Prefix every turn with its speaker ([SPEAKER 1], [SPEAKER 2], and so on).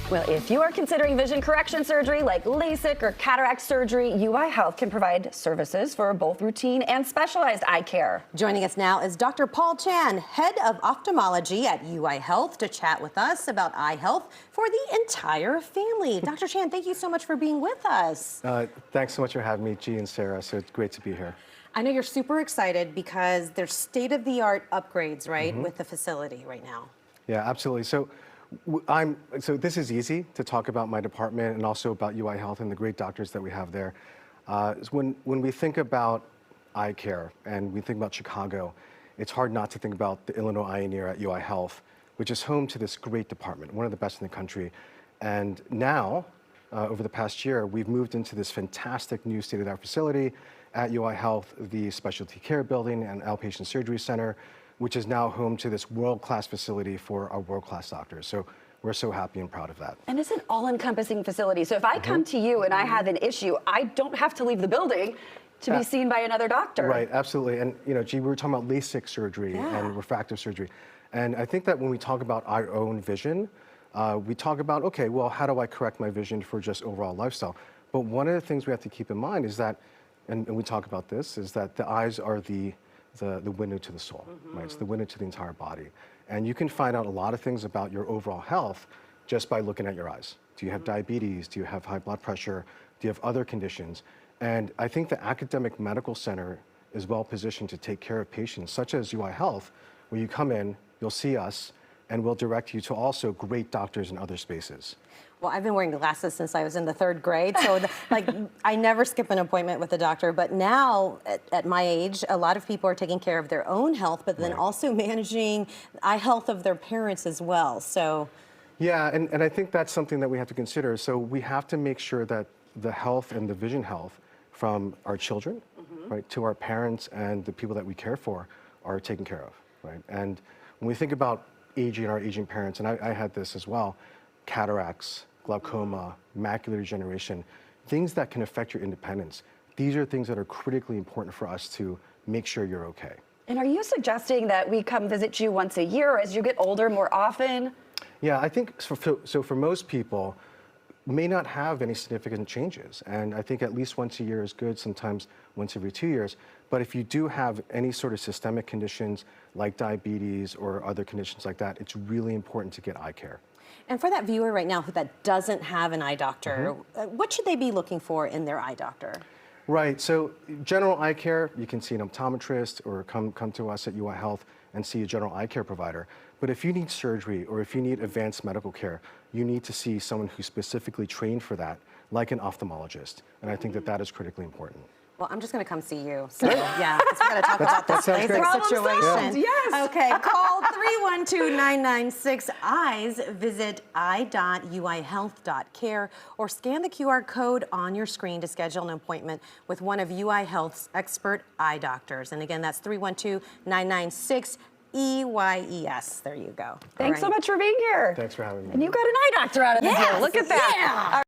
[SPEAKER 1] Well, if you are considering vision correction surgery like LASIK or cataract surgery, UI Health can provide services for both routine and specialized eye care.
[SPEAKER 2] Joining us now is Dr. Paul Chan, head of ophthalmology at UI Health, to chat with us about eye health for the entire family. Dr. Chan, thank you so much for being with us.
[SPEAKER 3] Thanks so much for having me, G and Sarah. So it's great to be here.
[SPEAKER 2] I know you're super excited because there's state-of-the-art upgrades, right, with the facility right now.
[SPEAKER 3] Yeah, absolutely. So this is easy to talk about my department and also about UI Health and the great doctors that we have there. When we think about eye care and we think about Chicago, it's hard not to think about the Illinois Eye at UI Health, which is home to this great department, one of the best in the country. And now, over the past year, we've moved into this fantastic new state-of-the-art facility at UI Health, the Specialty Care Building and Outpatient Surgery Center, which is now home to this world-class facility for our world-class doctors. So we're so happy and proud of that.
[SPEAKER 1] And it's an all-encompassing facility. So if I come to you and I have an issue, I don't have to leave the building to be seen by another doctor.
[SPEAKER 3] Right, absolutely. And G, we were talking about LASIK surgery and refractive surgery. And I think that when we talk about our own vision, we talk about, okay, well, how do I correct my vision for just overall lifestyle? But one of the things we have to keep in mind is that, and we talk about this, is that the eyes are the window to the soul, right? It's the window to the entire body. And you can find out a lot of things about your overall health just by looking at your eyes. Do you have diabetes? Do you have high blood pressure? Do you have other conditions? And I think the academic medical center is well positioned to take care of patients such as UI Health, where you come in, you'll see us, and we'll direct you to also great doctors in other spaces.
[SPEAKER 2] Well, I've been wearing glasses since I was in the 3rd grade, so I never skip an appointment with a doctor. But now, at my age, a lot of people are taking care of their own health, but then also managing eye health of their parents as well. So,
[SPEAKER 3] yeah, and I think that's something that we have to consider. So we have to make sure that the health and the vision health from our children, right, to our parents and the people that we care for are taken care of, right? And when we think about our aging parents, and I had this as well, cataracts, glaucoma, macular degeneration, things that can affect your independence. These are things that are critically important for us to make sure you're okay.
[SPEAKER 1] And are you suggesting that we come visit you once a year or as you get older more often?
[SPEAKER 3] Yeah, I think so for most people, may not have any significant changes. And I think at least once a year is good, sometimes once every 2 years. But if you do have any sort of systemic conditions like diabetes or other conditions like that, it's really important to get eye care.
[SPEAKER 2] And for that viewer right now that doesn't have an eye doctor, what should they be looking for in their eye doctor?
[SPEAKER 3] Right, so general eye care, you can see an optometrist or come to us at UI Health and see a general eye care provider. But if you need surgery or if you need advanced medical care, you need to see someone who's specifically trained for that, like an ophthalmologist. And I think that that is critically important.
[SPEAKER 2] Well, I'm just going to come see you. So, yeah, because we're going to talk about this LASIK situation.
[SPEAKER 1] Yes.
[SPEAKER 2] Okay, call 312-996-EYES, visit eye.uihealth.care, or scan the QR code on your screen to schedule an appointment with one of UI Health's expert eye doctors. And again, that's 312-996-EYES. There you go.
[SPEAKER 1] Thanks so much for being here.
[SPEAKER 3] Thanks for having me.
[SPEAKER 1] And you got an eye doctor out of the deal. Look at that.
[SPEAKER 2] Yeah.